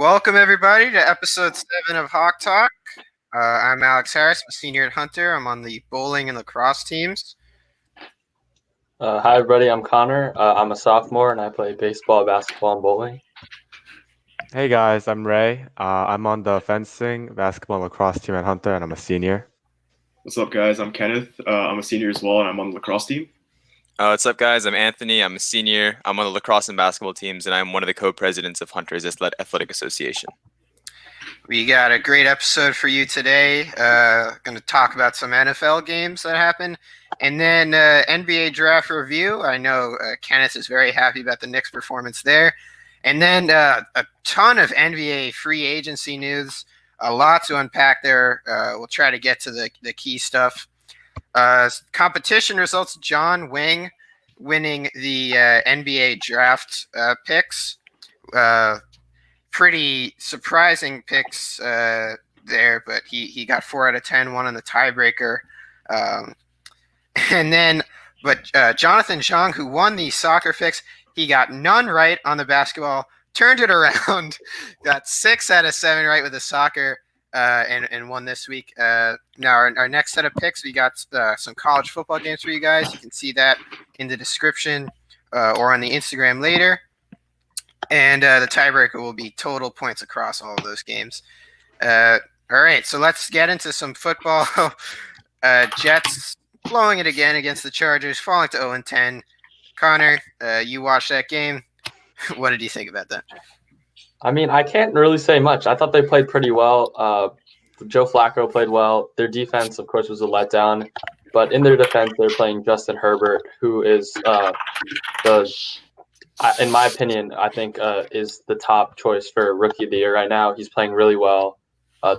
Welcome, everybody, to episode 7 of Hawk Talk. I'm Alex Harris. I'm a senior at Hunter. I'm on the bowling and lacrosse teams. Hi, everybody. I'm Connor. I'm a sophomore, and I play baseball, basketball, and bowling. Hey, guys. I'm Ray. I'm on the fencing, basketball, and lacrosse team at Hunter, and I'm a senior. What's up, guys? I'm Kenneth. I'm a senior as well, and I'm on the lacrosse team. What's up, guys? I'm Anthony. I'm a senior. I'm on the lacrosse and basketball teams, and I'm one of the co-presidents of Hunter's Athletic Association. We got a great episode for you today. Going to talk about some NFL games that happened, and then NBA draft review. I know Kenneth is very happy about the Knicks' performance there. And then a ton of NBA free agency news. A lot to unpack there. We'll try to get to the key stuff. Competition results, John Wing winning the NBA draft picks. Pretty surprising picks there, but he got 4 out of 10, one on the tiebreaker. But Jonathan Zhang, who won the soccer picks, he got none right on the basketball, turned it around, got 6 out of 7 right with the soccer, and won this week. Now our next set of picks, we got some college football games for you guys. You can see that in the description or on the Instagram later. And the tiebreaker will be total points across all of those games. All right, so let's get into some football. Jets blowing it again against the Chargers, falling to 0-10. Connor, you watched that game. What did you think about that? I mean, I can't really say much. I thought they played pretty well. Joe Flacco played well. Their defense, of course, was a letdown. But in their defense, they're playing Justin Herbert, who is in my opinion, I think is the top choice for Rookie of the Year right now. He's playing really well,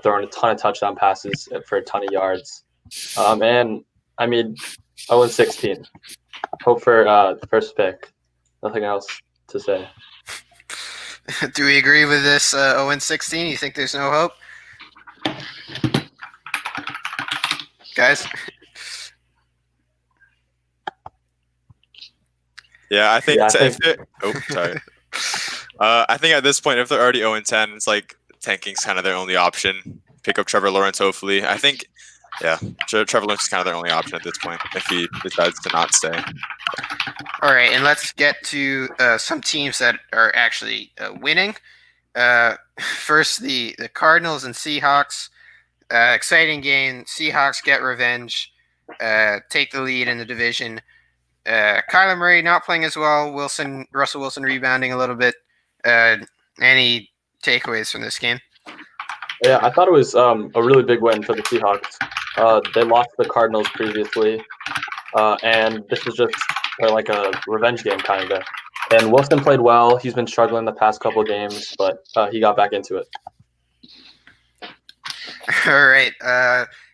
throwing a ton of touchdown passes for a ton of yards. And, I mean, 0-16. Hope for the first pick. Nothing else to say. Do we agree with this 0-16? You think there's no hope? Guys? Yeah, I think. Yeah, I think at this point, if they're already 0-10, it's like tanking's kind of their only option. Pick up Trevor Lawrence, hopefully. I think, yeah, Trevor Lawrence is kind of their only option at this point if he decides to not stay. All right, and let's get to some teams that are actually winning. First, the Cardinals and Seahawks. Exciting game. Seahawks get revenge, take the lead in the division. Kyler Murray not playing as well. Russell Wilson rebounding a little bit. Any takeaways from this game? Yeah, I thought it was a really big win for the Seahawks. They lost the Cardinals previously, and this was just like a revenge game kind of. And Wilson played well. He's been struggling the past couple of games, but he got back into it. All right.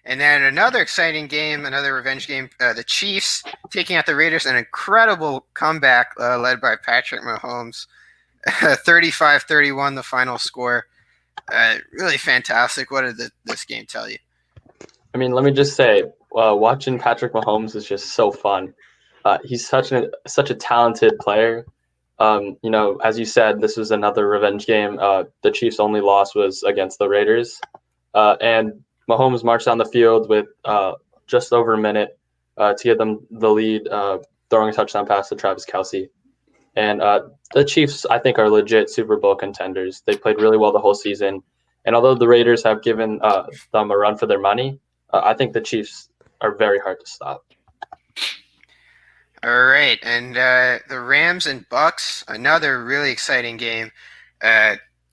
And then another exciting game, another revenge game, the Chiefs taking out the Raiders, an incredible comeback led by Patrick Mahomes. 35-31, the final score. Really fantastic. What did this game tell you? I mean, let me just say, watching Patrick Mahomes is just so fun. He's such a talented player. As you said, this was another revenge game. The Chiefs' only loss was against the Raiders. And Mahomes marched down the field with just over a minute to give them the lead, throwing a touchdown pass to Travis Kelce. And the Chiefs, I think, are legit Super Bowl contenders. They played really well the whole season. And although the Raiders have given them a run for their money, I think the Chiefs are very hard to stop. All right. And the Rams and Bucks, another really exciting game,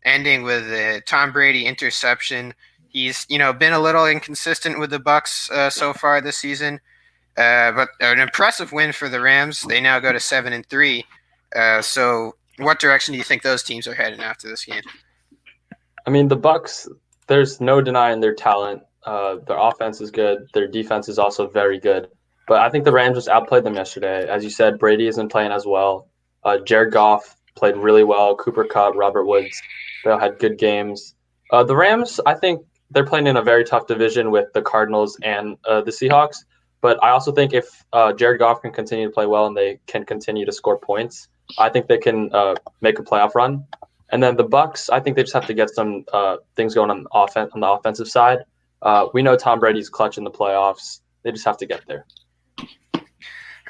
ending with a Tom Brady interception. He's, been a little inconsistent with the Bucks so far this season, but an impressive win for the Rams. They now go to 7-3. So, what direction do you think those teams are heading after this game? I mean, the Bucks. There's no denying their talent. Their offense is good. Their defense is also very good. But I think the Rams just outplayed them yesterday. As you said, Brady isn't playing as well. Jared Goff played really well. Cooper Kupp, Robert Woods, they all had good games. The Rams, I think, they're playing in a very tough division with the Cardinals and the Seahawks. But I also think if Jared Goff can continue to play well and they can continue to score points, I think they can make a playoff run. And then the Bucks, I think they just have to get some things going on the offensive side. We know Tom Brady's clutch in the playoffs. They just have to get there.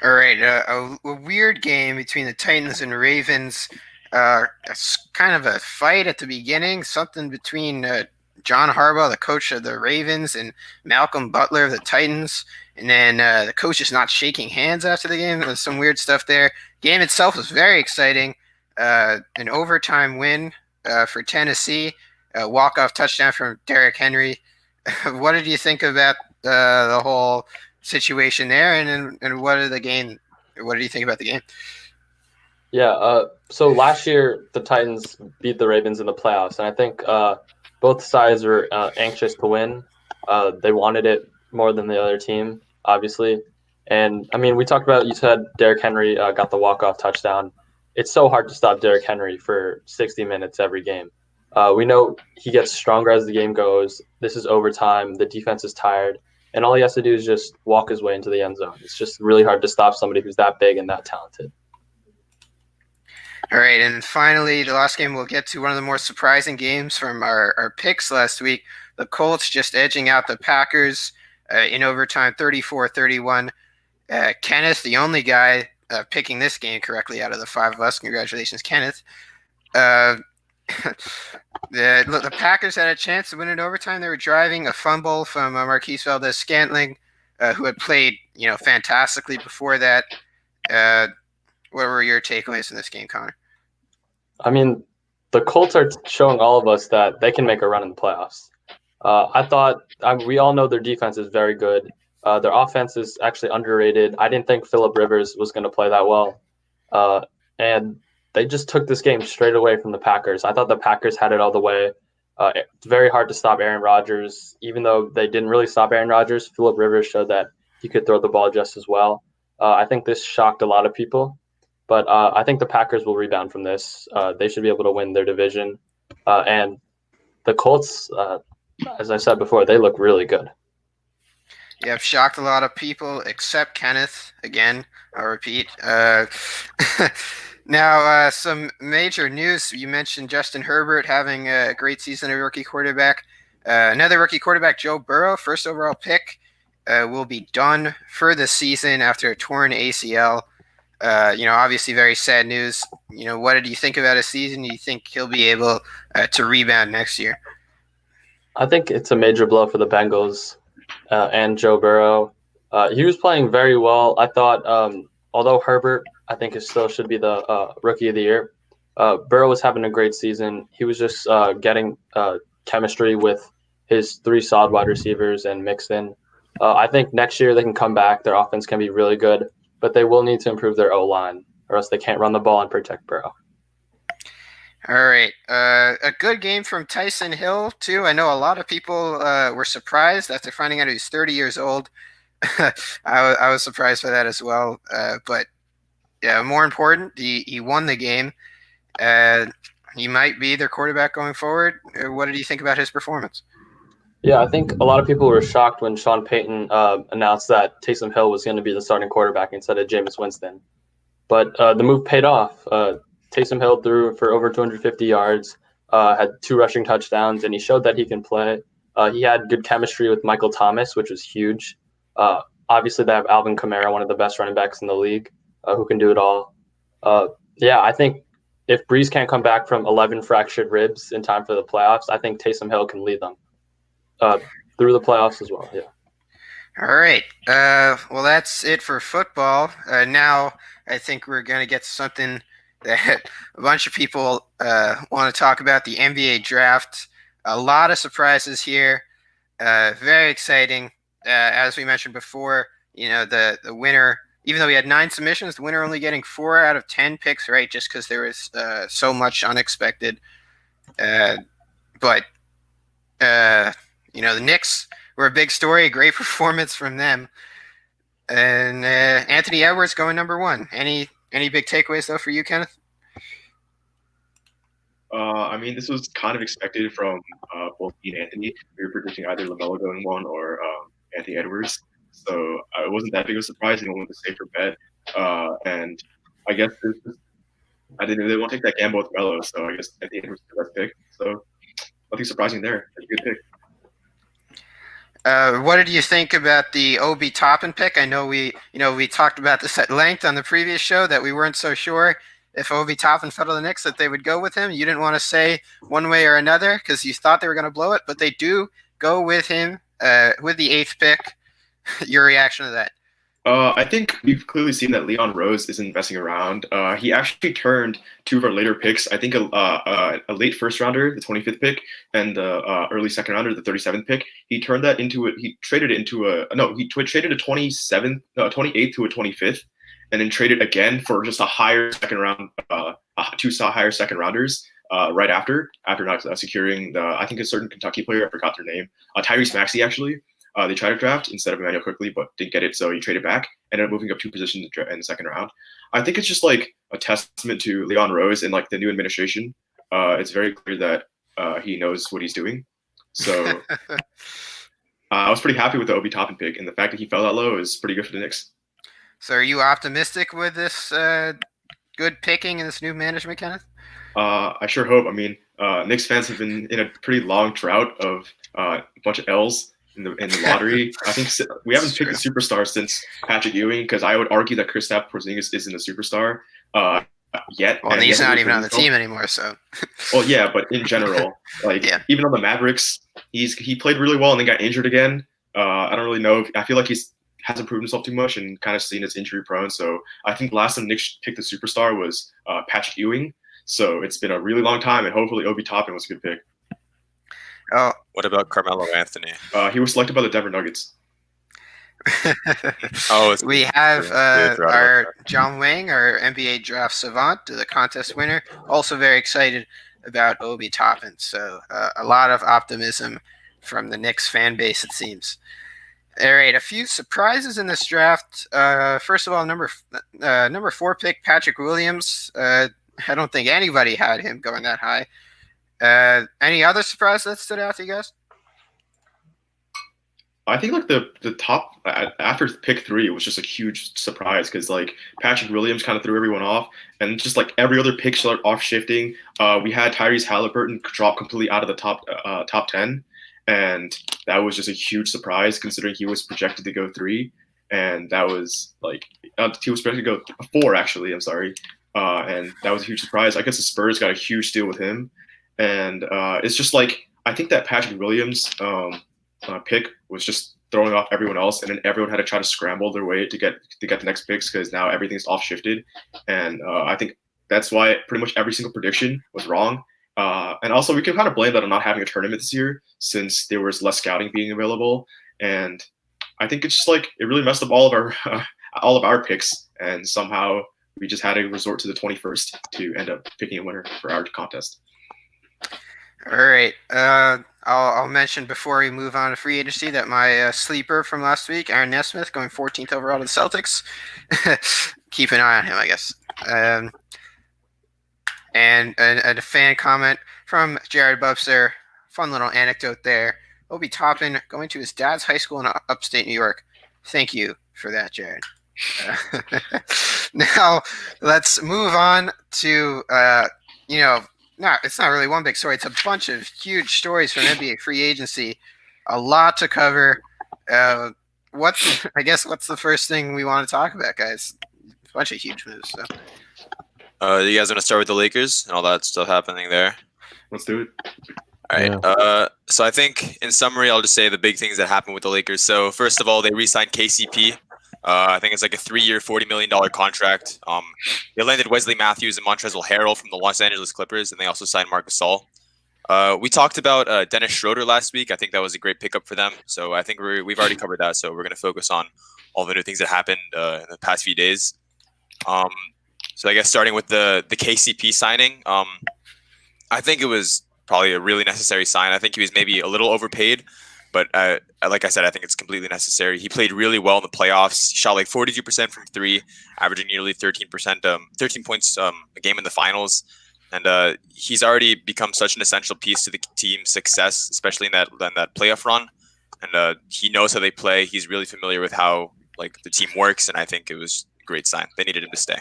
All right, a weird game between the Titans and Ravens. It's kind of a fight at the beginning, something between John Harbaugh, the coach of the Ravens, and Malcolm Butler of the Titans. And then the coach is not shaking hands after the game. There's some weird stuff there. Game itself was very exciting. An overtime win for Tennessee. A walk-off touchdown from Derrick Henry. What did you think about the whole situation there, and what did you think about the game? Yeah, so last year the Titans beat the Ravens in the playoffs, and I think both sides were anxious to win. They wanted it more than the other team, obviously. And I mean, we talked about, you said Derrick Henry got the walk-off touchdown. It's so hard to stop Derrick Henry for 60 minutes every game. We know he gets stronger as the game goes. This is overtime. The defense is tired. And all he has to do is just walk his way into the end zone. It's just really hard to stop somebody who's that big and that talented. All right, and finally, the last game we'll get to, one of the more surprising games from our picks last week. The Colts just edging out the Packers in overtime, 34-31. Kenneth, the only guy picking this game correctly out of the five of us. Congratulations, Kenneth. The Packers had a chance to win in overtime. They were driving, a fumble from Marquise Valdez-Scantling, who had played fantastically before that. What were your takeaways in this game, Connor? I mean, the Colts are showing all of us that they can make a run in the playoffs. We all know their defense is very good. Their offense is actually underrated. I didn't think Phillip Rivers was going to play that well. And they just took this game straight away from the Packers. I thought the Packers had it all the way. It's very hard to stop Aaron Rodgers. Even though they didn't really stop Aaron Rodgers, Phillip Rivers showed that he could throw the ball just as well. I think this shocked a lot of people. But I think the Packers will rebound from this. They should be able to win their division. And the Colts, as I said before, they look really good. Yeah, I've shocked a lot of people except Kenneth. Again, I'll repeat. Now, some major news. You mentioned Justin Herbert having a great season as a rookie quarterback. Another rookie quarterback, Joe Burrow, first overall pick, will be done for the season after a torn ACL. Obviously very sad news. What did you think about his season? Do you think he'll be able to rebound next year? I think it's a major blow for the Bengals and Joe Burrow. He was playing very well. I thought, although Herbert, I think still should be the rookie of the year, Burrow was having a great season. He was just getting chemistry with his three solid wide receivers and Mixon. I think next year they can come back. Their offense can be really good, but they will need to improve their O-line or else they can't run the ball and protect Burrow. All right. A good game from Tyson Hill, too. I know a lot of people were surprised after finding out he's 30 years old. I was surprised by that as well. But yeah, more important, he won the game. He might be their quarterback going forward. What did you think about his performance? Yeah, I think a lot of people were shocked when Sean Payton announced that Taysom Hill was going to be the starting quarterback instead of Jameis Winston. But the move paid off. Taysom Hill threw for over 250 yards, had 2 rushing touchdowns, and he showed that he can play. He had good chemistry with Michael Thomas, which was huge. Obviously, they have Alvin Kamara, one of the best running backs in the league, who can do it all. I think if Breeze can't come back from 11 fractured ribs in time for the playoffs, I think Taysom Hill can lead them through the playoffs as well. Yeah. All right. Well, that's it for football. Now I think we're going to get to something that a bunch of people want to talk about, the NBA draft. A lot of surprises here. Very exciting. As we mentioned before, the winner, even though we had 9 submissions, the winner only getting 4 out of 10 picks, right? Just because there was so much unexpected. But the Knicks were a big story, a great performance from them. And Anthony Edwards going number 1. Any big takeaways, though, for you, Kenneth? This was kind of expected from both me and Anthony. We were predicting either LaMelo going 1 or Anthony Edwards. So it wasn't that big of a surprise. We went with the safer bet. And I guess I didn't really want to take that gamble with Melo, so I guess Anthony Edwards was the best pick. So nothing surprising there. It's a good pick. What did you think about the Obi Toppin pick? I know we talked about this at length on the previous show that we weren't so sure if Obi Toppin fell to the Knicks that they would go with him. You didn't want to say one way or another because you thought they were going to blow it, but they do go with him with the 8th pick. Your reaction to that? I think we've clearly seen that Leon Rose isn't messing around. He actually turned 2 of our later picks. I think a late first rounder, the 25th pick, and the early second rounder, the 37th pick. He turned that into a. He traded it into a. No, he traded a 28th to a 25th, and then traded again for just a higher second round, 2 higher second rounders. Right after not securing the, I think a certain Kentucky player, I forgot their name, Tyrese Maxey actually. They tried to draft instead of Emmanuel Quickly, but didn't get it, so he traded back, ended up moving up 2 positions in the second round. I think it's just like a testament to Leon Rose and like the new administration. It's very clear that he knows what he's doing. So I was pretty happy with the Obi Toppin pick, and the fact that he fell that low is pretty good for the Knicks. So are you optimistic with this good picking and this new management, Kenneth? I sure hope. I mean, Knicks fans have been in a pretty long drought of a bunch of L's in the lottery. I think we haven't picked a superstar since Patrick Ewing, because I would argue that Kristaps Porzingis isn't a superstar yet. Well, and he's not even on the team anymore, so. Well, yeah, but in general, even on the Mavericks, he played really well and then got injured again. I don't really know. I feel like hasn't proven himself too much and kind of seen as injury prone. So I think the last time Knicks picked the superstar was Patrick Ewing. So it's been a really long time, and hopefully Obi Toppin was a good pick. Oh, What about Carmelo Anthony? He was selected by the Denver Nuggets. we have our John Wang, our NBA draft savant, the contest winner, also very excited about Obi Toppin. So a lot of optimism from the Knicks fan base, it seems. All right, a few surprises in this draft. First of all, number 4 pick, Patrick Williams. I don't think anybody had him going that high. Any other surprises that stood out to you guys? I think like the top after pick 3, it was just a huge surprise because like Patrick Williams kind of threw everyone off, and just like every other pick started off shifting. We had Tyrese Halliburton drop completely out of the top 10, and that was just a huge surprise considering he was projected to go 3, and that was like he was projected to go 4 actually. I'm sorry, and that was a huge surprise. I guess the Spurs got a huge steal with him. And it's just like I think that Patrick Williams pick was just throwing off everyone else, and then everyone had to try to scramble their way to get the next picks because now everything's off shifted, and I think that's why pretty much every single prediction was wrong. And also we can kind of blame that on not having a tournament this year since there was less scouting being available, and I think it's just like it really messed up all of our picks, and somehow we just had to resort to the 21st to end up picking a winner for our contest. All right. I'll mention before we move on to free agency that my sleeper from last week, Aaron Nesmith, going 14th overall to the Celtics. Keep an eye on him, I guess. And a fan comment from Jared Bubser. Fun little anecdote there. Obi Toppin going to his dad's high school in upstate New York. Thank you for that, Jared. Now, let's move on to, No, it's not really one big story. It's a bunch of huge stories from NBA free agency. A lot to cover. What's the first thing we want to talk about, guys? A bunch of huge moves. So. You guys want to start with the Lakers and all that stuff happening there? Let's do it. All right. Yeah. So I think in summary, I'll just say the big things that happened with the Lakers. So first of all, they re-signed KCP. I think it's like a 3-year, $40 million contract. They landed Wesley Matthews and Montrezl Harrell from the Los Angeles Clippers, and they also signed Marc Gasol. We talked about Dennis Schroeder last week. I think that was a great pickup for them. So I think we've already covered that. So we're going to focus on all the new things that happened in the past few days. So I guess starting with the KCP signing, I think it was probably a really necessary sign. I think he was maybe a little overpaid. But like I said, I think it's completely necessary. He played really well in the playoffs. He shot like 42% from 3, averaging nearly 13 points a game in the finals. And he's already become such an essential piece to the team's success, especially in that playoff run. And he knows how they play. He's really familiar with how like the team works, and I think it was a great sign. They needed him to stay.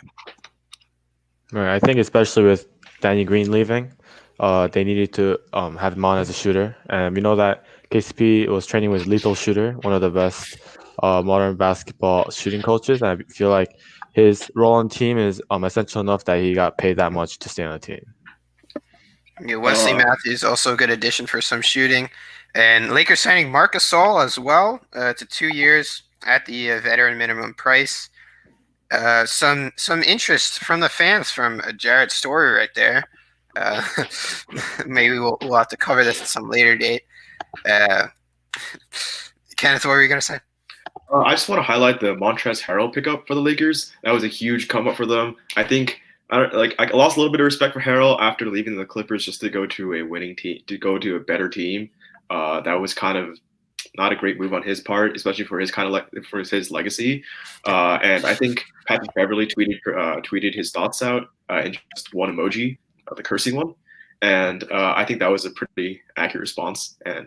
Right, I think especially with Danny Green leaving, they needed to have him on as a shooter, and we know that KCP was training with Lethal Shooter, one of the best modern basketball shooting coaches, and I feel like his role on the team is essential enough that he got paid that much to stay on the team. Yeah, Wesley Matthews also a good addition for some shooting, and Lakers signing Marc Gasol as well to 2 years at the veteran minimum price. Some interest from the fans from Jared Story right there. Uh, maybe we'll have to cover this at some later date. Kenneth, what were you gonna say? I just want to highlight the Montrezl Harrell pickup for the Lakers. That was a huge come up for them. I think I lost a little bit of respect for Harrell after leaving the Clippers just to go to a winning team, to go to a better team. That was kind of not a great move on his part, especially for his for his legacy. And I think Patrick Beverly tweeted his thoughts out in just one emoji, the cursing one, and I think that was a pretty accurate response. And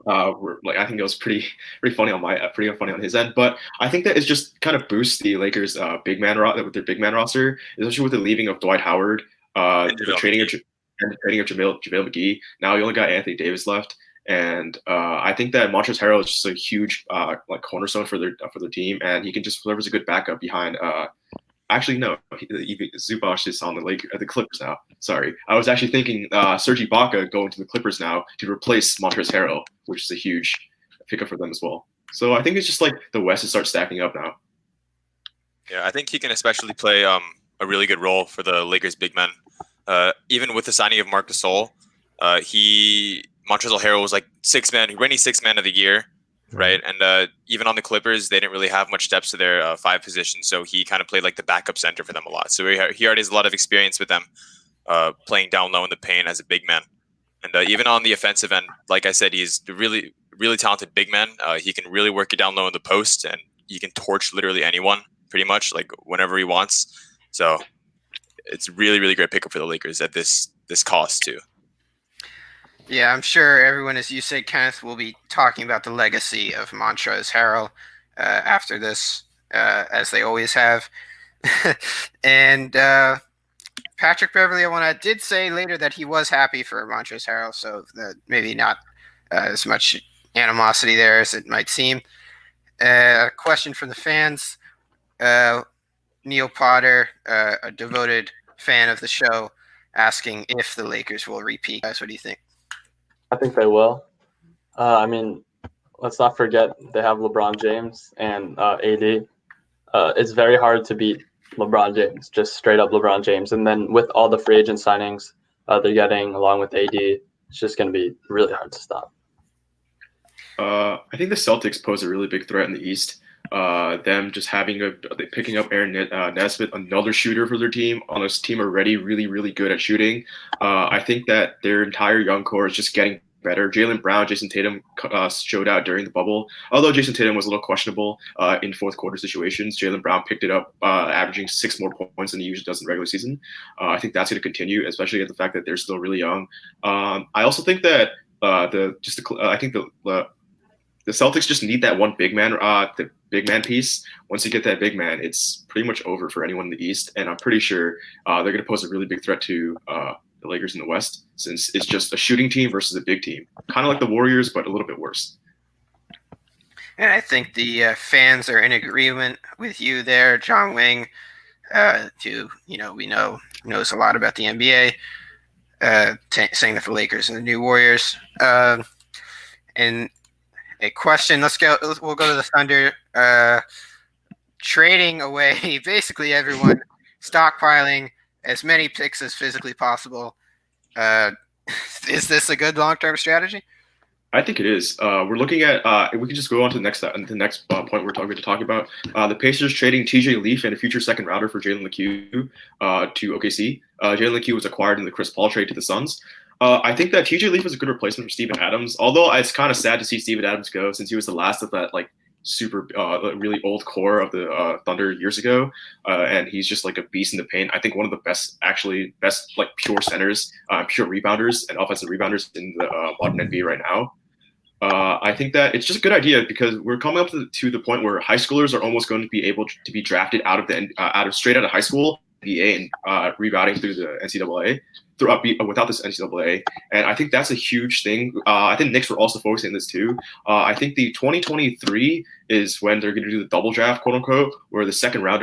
I think it was pretty funny on his end, but I think that it's just kind of boosts the Lakers' big man with their big man roster, especially with the leaving of Dwight Howard, the trading of JaVale McGee. Now you only got Anthony Davis left, and I think that Montrezl Harrell is just a huge cornerstone for their team, and he can just serve as a good backup behind. Actually, no, Zubac is on the Clippers now. Sorry, I was actually thinking Serge Ibaka going to the Clippers now to replace Montrezl Harrell, which is a huge pickup for them as well. So I think it's just like the West is start stacking up now. Yeah, I think he can especially play a really good role for the Lakers big men. Even with the signing of Marc Gasol, Montrezl Harrell was like reigning sixth man of the year. Right. And even on the Clippers, they didn't really have much depth to their five position. So he kind of played like the backup center for them a lot. So he already has a lot of experience with them playing down low in the paint as a big man. And even on the offensive end, like I said, he's a really, really talented big man. He can really work it down low in the post, and he can torch literally anyone pretty much like whenever he wants. So it's really, really great pickup for the Lakers at this cost too. Yeah, I'm sure everyone, as you said, Kenneth, will be talking about the legacy of Montrezl Harrell after this, as they always have. And Patrick Beverly, I did say later that he was happy for Montrezl Harrell, so that maybe not as much animosity there as it might seem. Question from the fans. Neil Potter, a devoted fan of the show, asking if the Lakers will repeat. Guys, what do you think? I think they will. I mean, let's not forget they have LeBron James and AD. It's very hard to beat LeBron James, just straight up LeBron James. And then with all the free agent signings they're getting along with AD, it's just going to be really hard to stop. I think the Celtics pose a really big threat in the East. Them just picking up Aaron Nesmith, another shooter for their team, on a team already really, really good at shooting. I think that their entire young core is just getting better. Jaylen Brown, Jason Tatum showed out during the bubble. Although Jason Tatum was a little questionable in fourth quarter situations, Jaylen Brown picked it up, averaging 6 more points than he usually does in the regular season. I think that's going to continue, especially at the fact that they're still really young. I also think that the Celtics just need that one big man, the big man piece. Once you get that big man, it's pretty much over for anyone in the East. And I'm pretty sure they're going to pose a really big threat to the Lakers in the West, since it's just a shooting team versus a big team. Kind of like the Warriors, but a little bit worse. And I think the fans are in agreement with you there, John Wing, who we know knows a lot about the NBA, saying that the Lakers are the new Warriors. And a question. We'll go to the Thunder. Trading away basically everyone, stockpiling as many picks as physically possible. Is this a good long-term strategy? I think it is. We're looking at. We can just go on to the next point we're going to talk about. The Pacers trading T.J. Leaf and a future second rounder for Jalen LeCue to OKC. Jalen LeCue was acquired in the Chris Paul trade to the Suns. I think that T.J. Leaf is a good replacement for Steven Adams, although it's kind of sad to see Steven Adams go, since he was the last of that super really old core of the Thunder years ago, and he's just like a beast in the paint. I think one of the best pure centers, pure rebounders and offensive rebounders in the modern NBA right now. I think that it's just a good idea because we're coming up to the point where high schoolers are almost going to be able to be drafted out of straight out of high school, NBA, and rerouting through the NCAA without this NCAA, and I think that's a huge thing. I think Knicks were also focusing on this too. I think the 2023 is when they're going to do the double draft, quote unquote, where the second round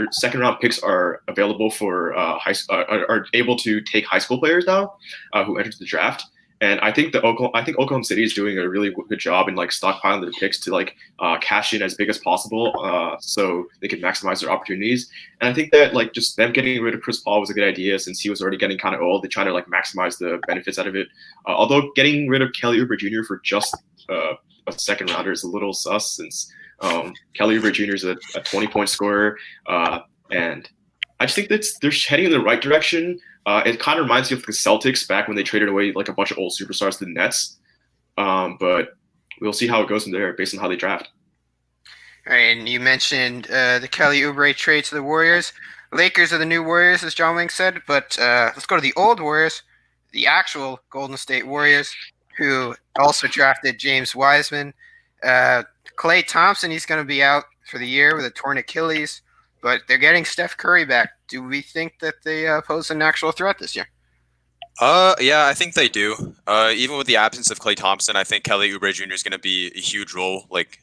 picks are available for are able to take high school players now who entered the draft. And I think Oklahoma City is doing a really good job in like stockpiling their picks to like cash in as big as possible, so they can maximize their opportunities. And I think that like just them getting rid of Chris Paul was a good idea since he was already getting kind of old. They're trying to like maximize the benefits out of it. Although getting rid of Kelly Oubre Jr. for just a second rounder is a little sus since Kelly Oubre Jr. is a 20-point scorer, and I just think that they're heading in the right direction. It kind of reminds me of the Celtics back when they traded away like a bunch of old superstars to the Nets. But we'll see how it goes from there based on how they draft. All right, and you mentioned the Kelly Oubre trade to the Warriors. Lakers are the new Warriors, as John Wing said. But let's go to the old Warriors, the actual Golden State Warriors, who also drafted James Wiseman. Klay Thompson, he's going to be out for the year with a torn Achilles. But they're getting Steph Curry back. Do we think that they pose an actual threat this year? Yeah, I think they do. Even with the absence of Klay Thompson, I think Kelly Oubre Jr. is going to be a huge role, like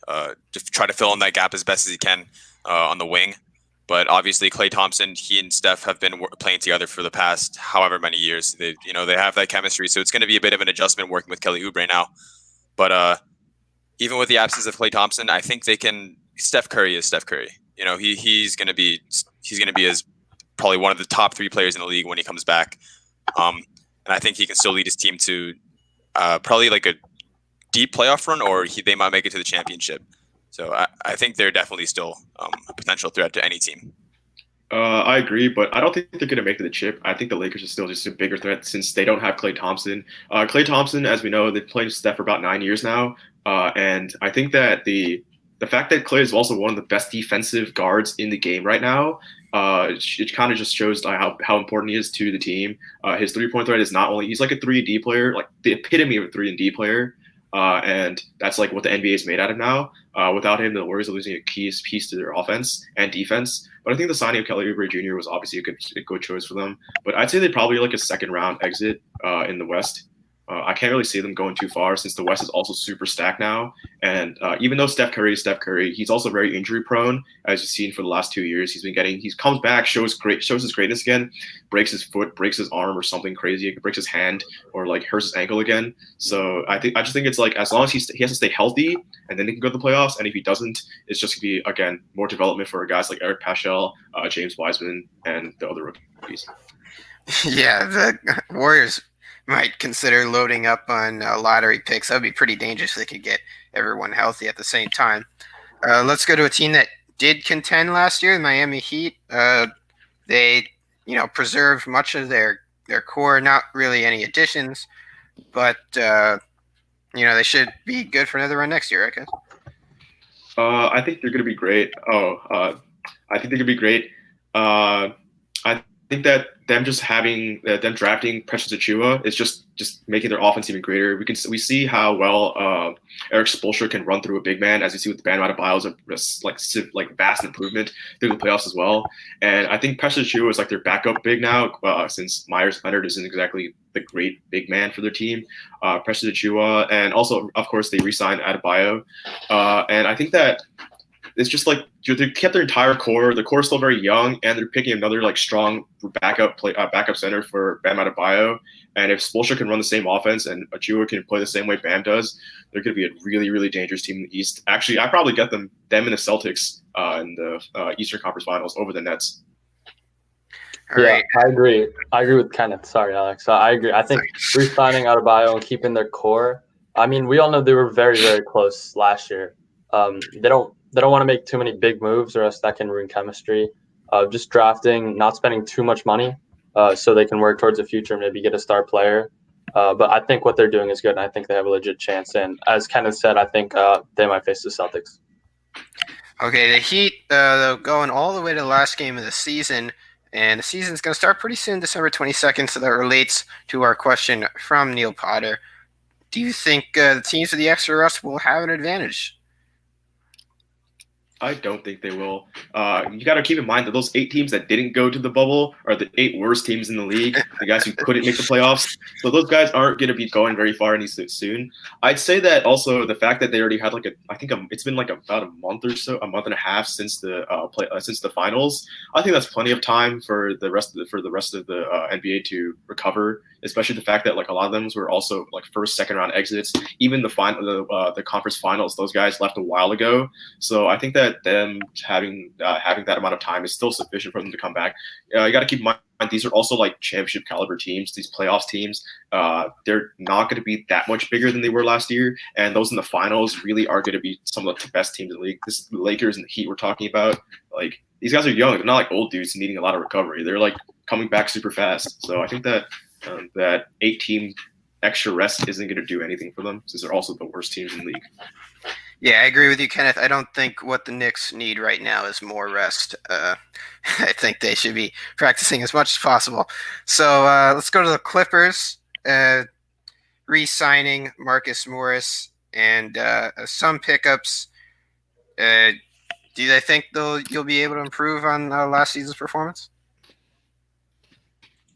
just try to fill in that gap as best as he can on the wing. But obviously, Klay Thompson, he and Steph have been playing together for the past however many years. They have that chemistry, so it's going to be a bit of an adjustment working with Kelly Oubre now. But even with the absence of Klay Thompson, I think they can. Steph Curry is Steph Curry. He's going to be as probably one of the top 3 players in the league when he comes back. And I think he can still lead his team to probably like a deep playoff run, or they might make it to the championship. So I think they're definitely still a potential threat to any team. I agree, but I don't think they're going to make it to the chip. I think the Lakers are still just a bigger threat since they don't have Klay Thompson. Klay Thompson, as we know, they've played with Steph for about 9 years now. And I think that the fact that Klay is also one of the best defensive guards in the game right now, it kind of just shows how important he is to the team. His 3-point threat is not only – he's like a 3-and-D player, like the epitome of a 3-and-D player. And that's like what the NBA is made out of now. Without him, the Warriors are losing a key piece to their offense and defense. But I think the signing of Kelly Oubre Jr. was obviously a good choice for them. But I'd say they probably like a second-round exit in the West. I can't really see them going too far since the West is also super stacked now. And even though Steph Curry is Steph Curry, he's also very injury prone, as you've seen for the last 2 years. He comes back, shows his greatness again, breaks his foot, breaks his arm or something crazy, breaks his hand or like hurts his ankle again. So I just think it's like as long as he has to stay healthy and then he can go to the playoffs. And if he doesn't, it's just gonna be again more development for guys like Eric Paschall, James Wiseman, and the other rookies. Yeah, the Warriors might consider loading up on lottery picks. That would be pretty dangerous if they could get everyone healthy at the same time. Let's go to a team that did contend last year, the Miami Heat. They, preserved much of their core, not really any additions, but, they should be good for another run next year, I guess. I think they're going to be great. I think they're going to be great. I think that them drafting Precious Achiuwa is just making their offense even greater. We see how well Eric Spoelstra can run through a big man, as you see with Bam Adebayo is like vast improvement through the playoffs as well. And I think Precious Achiuwa is like their backup big now, since Myers Leonard isn't exactly the great big man for their team. Precious Achiuwa, and also of course they re-signed Adebayo, and I think that it's just like they kept their entire core. The core is still very young, and they're picking another like strong backup center for Bam Adebayo. And if Spoelstra can run the same offense and Achiuwa can play the same way Bam does, they're going to be a really, really dangerous team in the East. Actually, I probably get them and the Celtics in the Eastern Conference Finals over the Nets. All right. I agree. I agree with Kenneth. Sorry, Alex. I agree. I think re-signing Adebayo and keeping their core. I mean, we all know they were very, very close last year. They don't want to make too many big moves or else that can ruin chemistry. Just drafting, not spending too much money so they can work towards the future, maybe get a star player. But I think what they're doing is good, and I think they have a legit chance. And as Kenneth said, I think they might face the Celtics. Okay, the Heat, they're going all the way to the last game of the season, and the season's going to start pretty soon, December 22nd, so that relates to our question from Neil Potter. do you think the teams with the extra rust will have an advantage? I don't think they will. You got to keep in mind that those 8 teams that didn't go to the bubble are the 8 worst teams in the league, the guys who couldn't make the playoffs. So those guys aren't going to be going very far anytime soon. I'd say that also the fact that they already had it's been about a month or so, a month and a half since the since the finals. I think that's plenty of time for the rest of the NBA to recover. Especially the fact that a lot of them were also first, second round exits. Even the conference finals, those guys left a while ago. So I think that them having that amount of time is still sufficient for them to come back. You got to keep in mind these are also championship caliber teams. These playoffs teams, they're not going to be that much bigger than they were last year. And those in the finals really are going to be some of the best teams in the league. This is the Lakers and the Heat we're talking about. These guys are young. They're not old dudes needing a lot of recovery. They're coming back super fast. So I think that that 8-team extra rest isn't going to do anything for them since they're also the worst teams in the league. Yeah, I agree with you, Kenneth. I don't think what the Knicks need right now is more rest. I think they should be practicing as much as possible. So let's go to the Clippers, re-signing Marcus Morris and some pickups. Do they think you'll be able to improve on last season's performance?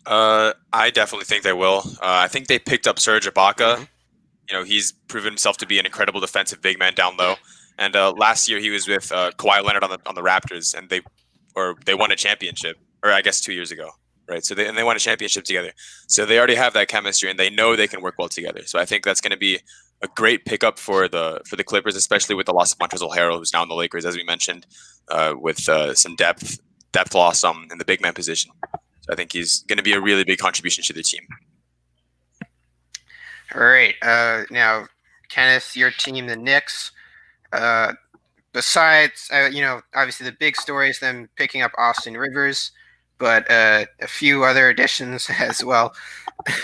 I definitely think they will. I think they picked up Serge Ibaka. Mm-hmm. He's proven himself to be an incredible defensive big man down low. And last year he was with Kawhi Leonard on the Raptors, and they won a championship, or I guess 2 years ago, right? So they won a championship together. So they already have that chemistry, and they know they can work well together. So I think that's going to be a great pickup for the Clippers, especially with the loss of Montrezl Harrell, who's now in the Lakers, as we mentioned, with some depth loss in the big man position. So I think he's going to be a really big contribution to the team. All right. Now, Kenneth, your team, the Knicks. Besides, obviously the big story is them picking up Austin Rivers, but a few other additions as well.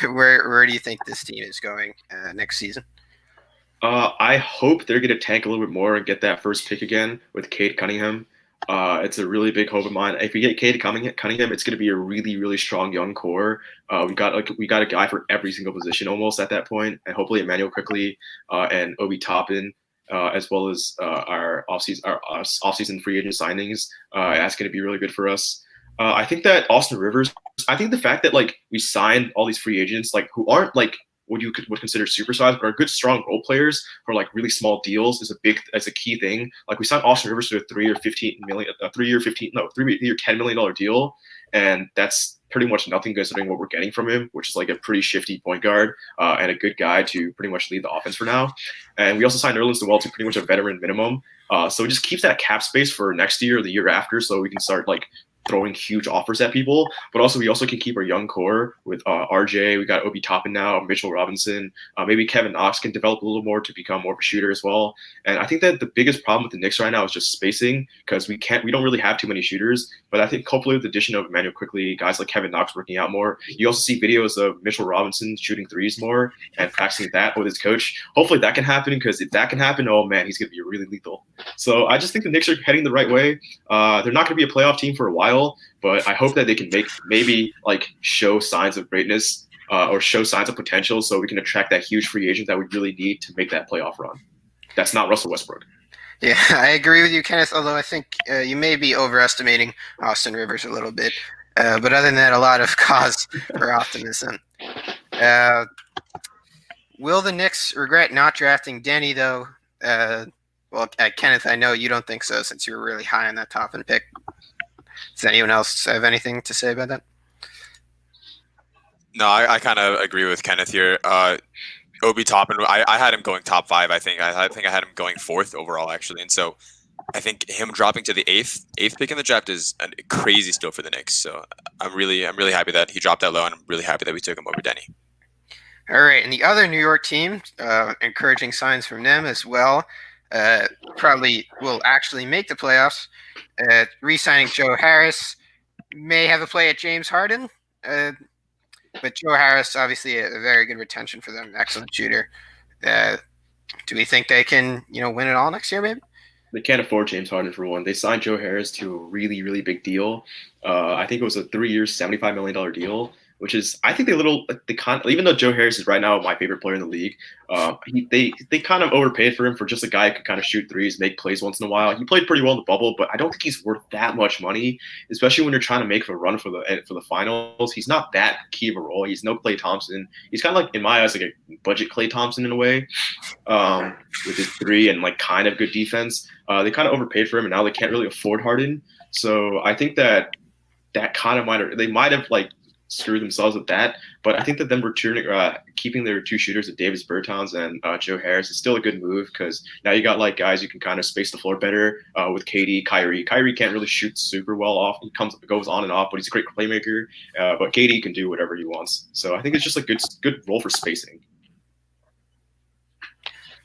Where do you think this team is going next season? I hope they're going to tank a little bit more and get that first pick again with Cade Cunningham. It's a really big hope of mine. If we get Cade Cunningham, it's going to be a really, really strong young core. We got a guy for every single position almost at that point, and hopefully Emmanuel Quickly and Obi Toppin, as well as our offseason free agent signings. That's going to be really good for us. I think that Austin Rivers. I think the fact that we signed all these free agents who aren't what you would consider superstars, but are good, strong role players for really small deals is a key thing. We signed Austin Rivers to a 3-year, $10 million deal, and that's pretty much nothing considering what we're getting from him, which is a pretty shifty point guard and a good guy to pretty much lead the offense for now. And we also signed Nerlens Noel to pretty much a veteran minimum, so it just keeps that cap space for next year or the year after, so we can start throwing huge offers at people, but also we also can keep our young core with RJ. We got Obi Toppin now, Mitchell Robinson. Maybe Kevin Knox can develop a little more to become more of a shooter as well. And I think that the biggest problem with the Knicks right now is just spacing because we don't really have too many shooters. But I think hopefully with the addition of Emmanuel Quickly, guys like Kevin Knox working out more, you also see videos of Mitchell Robinson shooting threes more and practicing that with his coach. Hopefully that can happen because if that can happen, oh man, he's going to be really lethal. So I just think the Knicks are heading the right way. They're not going to be a playoff team for a while, but I hope that they can show signs of greatness or show signs of potential so we can attract that huge free agent that we really need to make that playoff run. That's not Russell Westbrook. Yeah, I agree with you, Kenneth, although I think you may be overestimating Austin Rivers a little bit. But other than that, a lot of cause for optimism. Will the Knicks regret not drafting Denny, though? Kenneth, I know you don't think so since you were really high on that top end pick. Does anyone else have anything to say about that? No, I kind of agree with Kenneth here. Obi Toppin, I had him going top 5. I think I had him going 4th overall, actually. And so I think him dropping to the 8th pick in the draft is a crazy steal for the Knicks. So I'm really happy that he dropped that low, and I'm really happy that we took him over Denny. All right, and the other New York team, encouraging signs from them as well. Probably will actually make the playoffs. Re-signing Joe Harris may have a play at James Harden, but Joe Harris obviously a very good retention for them, excellent shooter. Do we think they can win it all next year, maybe? They can't afford James Harden for one. They signed Joe Harris to a really, really big deal. I think it was a 3-year, $75 million deal, which is I think even though Joe Harris is right now my favorite player in the league, they kind of overpaid for him for just a guy who could kind of shoot threes, make plays once in a while. He played pretty well in the bubble, but I don't think he's worth that much money, especially when you're trying to make a run for the finals. He's not that key of a role. He's no Klay Thompson. He's kind of like, in my eyes, like a budget Klay Thompson in a way, with his three and like kind of good defense. They kind of overpaid for him, and now they can't really afford Harden. So I think that kind of might have like screwed themselves with that. But I think that them keeping their two shooters at Davis Bertans and Joe Harris is still a good move, because now you got like guys who can kind of space the floor better with KD, Kyrie. Kyrie can't really shoot super well off. He goes on and off, but he's a great playmaker. But KD can do whatever he wants. So I think it's just a good role for spacing.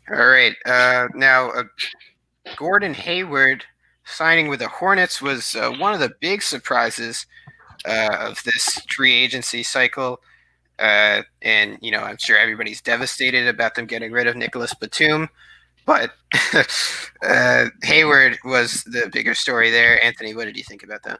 All right. Now, Gordon Hayward signing with the Hornets was one of the big surprises of this free agency cycle. And, I'm sure everybody's devastated about them getting rid of Nicholas Batum. But Hayward was the bigger story there. Anthony, what did you think about that?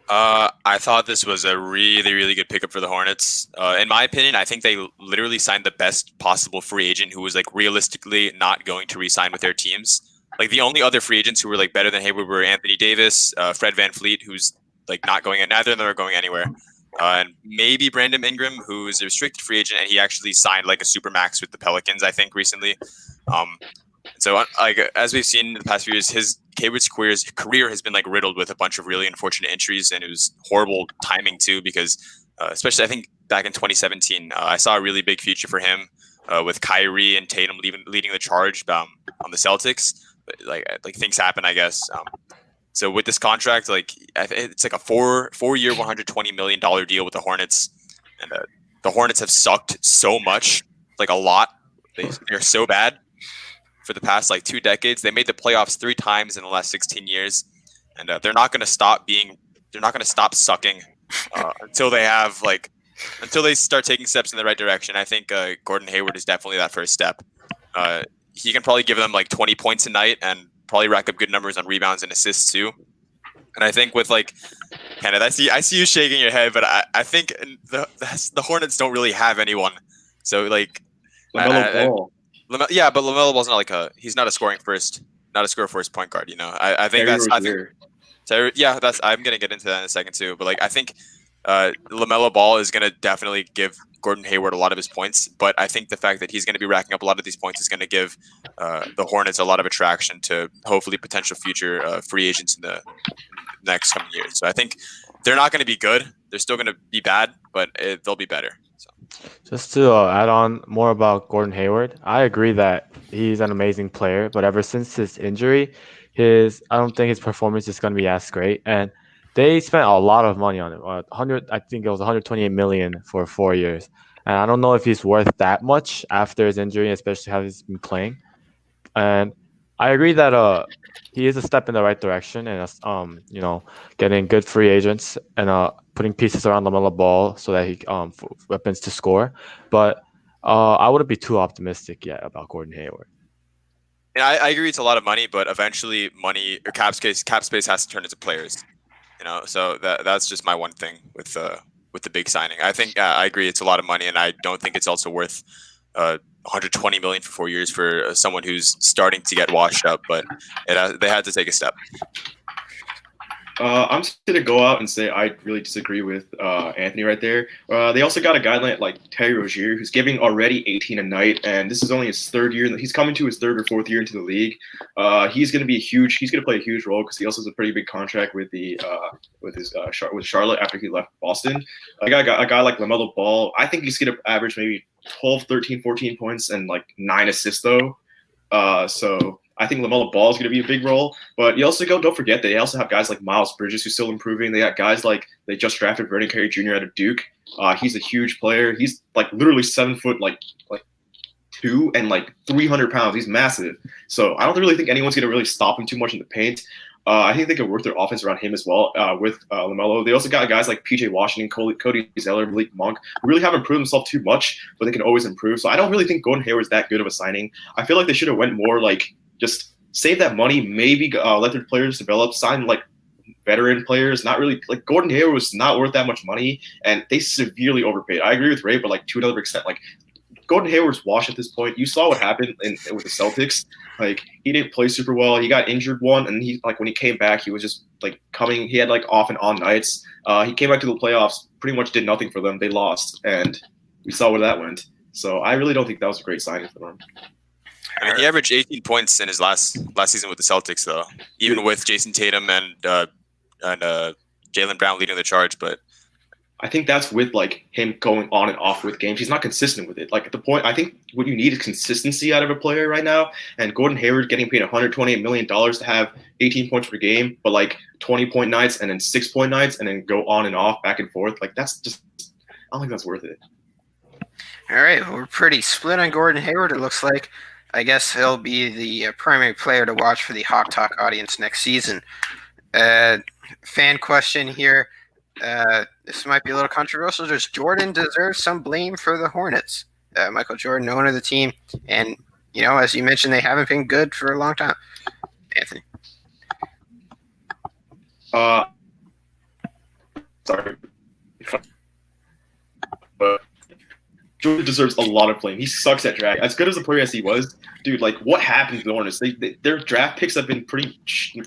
I thought this was a really, really good pickup for the Hornets. In my opinion, I think they literally signed the best possible free agent who was like realistically not going to re-sign with their teams. Like the only other free agents who were like better than Hayward were Anthony Davis, Fred VanVleet, who's like not going. Neither of them are going anywhere, and maybe Brandon Ingram, who is a restricted free agent, and he actually signed like a supermax with the Pelicans, I think, recently. So like as we've seen in the past few years, Hayward's career has been like riddled with a bunch of really unfortunate injuries, and it was horrible timing too, because especially I think back in 2017, I saw a really big future for him with Kyrie and Tatum leading the charge on the Celtics. But like things happen, I guess. So with this contract, like it's like a four-year, $120 million deal with the Hornets, and the Hornets have sucked so much, like a lot. They're so bad for the past like 2 decades. They made the playoffs 3 times in the last 16 years, and they're not going to stop sucking until they start taking steps in the right direction. I think Gordon Hayward is definitely that first step. He can probably give them like 20 points a night and probably rack up good numbers on rebounds and assists too. And I think with like Kenneth, I see you shaking your head, but I think the Hornets don't really have anyone. So like LaMelo Ball. But LaMelo Ball's not he's not a score first point guard. I think I'm gonna get into that in a second too. But like I think LaMelo Ball is gonna definitely give Gordon Hayward a lot of his points, but I think the fact that he's going to be racking up a lot of these points is going to give the Hornets a lot of attraction to hopefully potential future free agents in the next coming years. So I think they're not going to be good. They're still going to be bad, but they'll be better. So. Just to add on more about Gordon Hayward, I agree that he's an amazing player, but ever since his injury, I don't think his performance is going to be as great. And they spent a lot of money on him. I think it was $128 million for 4 years, and I don't know if he's worth that much after his injury, especially how he's been playing. And I agree that he is a step in the right direction, and getting good free agents and putting pieces around LaMelo Ball so that he weapons to score. But I wouldn't be too optimistic yet about Gordon Hayward. Yeah, I agree. It's a lot of money, but eventually, money or cap space has to turn into players. So that's just my one thing with the big signing. I think I agree it's a lot of money, and I don't think it's also worth $120 million for 4 years for someone who's starting to get washed up. But they had to take a step. I'm just going to go out and say I really disagree with Anthony right there. They also got a guy like Terry Rozier, who's giving already 18 a night, and this is only his 3rd year. He's coming to his 3rd or 4th year into the league. He's going to play a huge role because he also has a pretty big contract with with Charlotte after he left Boston. I got a guy like LaMelo Ball. I think he's going to average maybe 12, 13, 14 points and like 9 assists though. So I think LaMelo Ball is going to be a big role, but you also don't forget they also have guys like Miles Bridges who's still improving. They got guys like they just drafted Vernon Carey Jr. out of Duke. He's a huge player. He's like literally 7 foot like 2 and like 300 pounds. He's massive. So I don't really think anyone's going to really stop him too much in the paint. I think they could work their offense around him as well with LaMelo. They also got guys like P.J. Washington, Cody Zeller, Malik Monk, who really haven't improved themselves too much, but they can always improve. So I don't really think Gordon Hayward's that good of a signing. I feel like they should have went more like just save that money, maybe let their players develop, sign like veteran players. Not really like Gordon Hayward was not worth that much money, and they severely overpaid. I agree with Ray, but like to another extent, like Gordon Hayward's washed at this point. You saw what happened with the Celtics. Like he didn't play super well. He got injured one, and he like when he came back, he was just like coming. He had like off and on nights. He came back to the playoffs, pretty much did nothing for them. They lost, and we saw where that went. So I really don't think that was a great signing for them. I mean, he averaged 18 points in his last season with the Celtics, though, even with Jason Tatum and Jaylen Brown leading the charge. But I think that's with like him going on and off with games. He's not consistent with it. Like at the point, I think what you need is consistency out of a player right now. And Gordon Hayward getting paid $128 million to have 18 points per game, but like 20-point nights and then 6-point nights and then go on and off back and forth. Like that's just, I don't think that's worth it. All right, well, we're pretty split on Gordon Hayward, it looks like. I guess he'll be the primary player to watch for the Hawk Talk audience next season. Fan question here. This might be a little controversial. Does Jordan deserve some blame for the Hornets? Michael Jordan, owner of the team. And, you know, as you mentioned, they haven't been good for a long time. Anthony. Sorry. But Jordan deserves a lot of blame. He sucks at draft. As good as a player as he was, dude, like what happened to the Hornets? Their draft picks have been pretty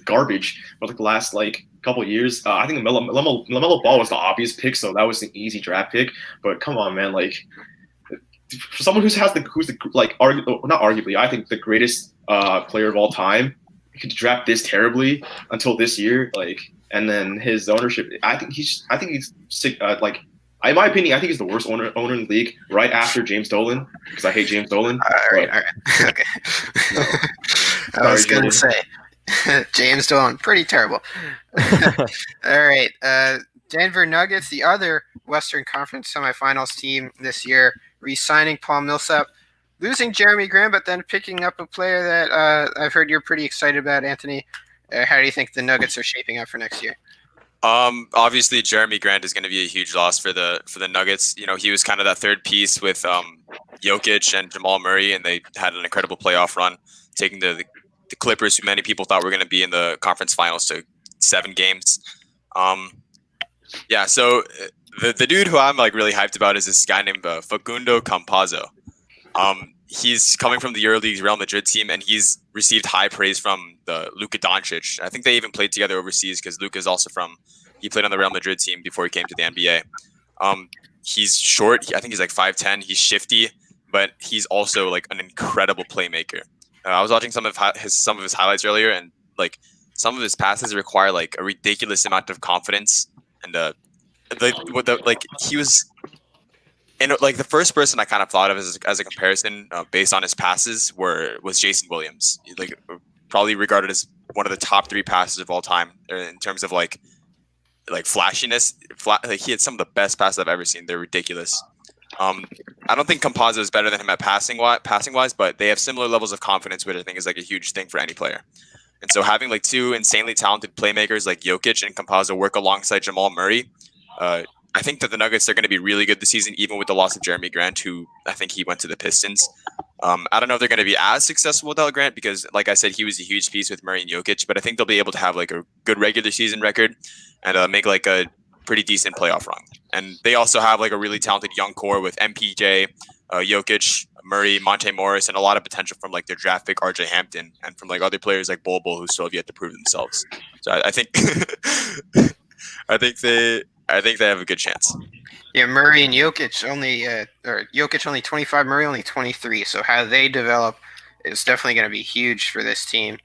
garbage for like the last like couple of years. I think LaMelo Ball was the obvious pick, so that was an easy draft pick. But come on, man, like for someone not arguably, I think the greatest player of all time, he could draft this terribly until this year, like, and then his ownership. I think he's sick. Like, in my opinion, I think he's the worst owner in the league, right after James Dolan, because I hate James Dolan. All right. Okay. No. I was going to say, James Dolan, pretty terrible. All right. Denver Nuggets, the other Western Conference semifinals team this year, re-signing Paul Millsap, losing Jeremy Grant, but then picking up a player that I've heard you're pretty excited about, Anthony. How do you think the Nuggets are shaping up for next year? Obviously Jeremy Grant is going to be a huge loss for the Nuggets. You know, he was kind of that third piece with Jokic and Jamal Murray, and they had an incredible playoff run, taking the Clippers, who many people thought were going to be in the conference finals, to 7 games. Yeah, so the dude who I'm like really hyped about is this guy named Facundo Campazzo. He's coming from the EuroLeague's Real Madrid team, and he's received high praise from the Luka Doncic. I think they even played together overseas because Luka is also he played on the Real Madrid team before he came to the NBA. He's short. I think he's like 5'10". He's shifty, but he's also like an incredible playmaker. I was watching some of his highlights earlier, and like some of his passes require like a ridiculous amount of confidence. And he was. And like the first person I kind of thought of as a comparison based on his passes was Jason Williams, like probably regarded as one of the top 3 passes of all time in terms of like flashiness. Like he had some of the best passes I've ever seen. They're ridiculous. I don't think Campazzo is better than him at passing wise, but they have similar levels of confidence, which I think is like a huge thing for any player. And so having like 2 insanely talented playmakers like Jokic and Campazzo work alongside Jamal Murray, I think that the Nuggets are going to be really good this season, even with the loss of Jeremy Grant, who I think he went to the Pistons. I don't know if they're going to be as successful without Grant because, like I said, he was a huge piece with Murray and Jokic, but I think they'll be able to have like a good regular season record and make like a pretty decent playoff run. And they also have like a really talented young core with MPJ, Jokic, Murray, Monte Morris, and a lot of potential from like their draft pick RJ Hampton and from like other players like Bol Bol who still have yet to prove themselves. So I think I think they have a good chance. Yeah, Murray and Jokic only 25, Murray only 23. So how they develop is definitely going to be huge for this team.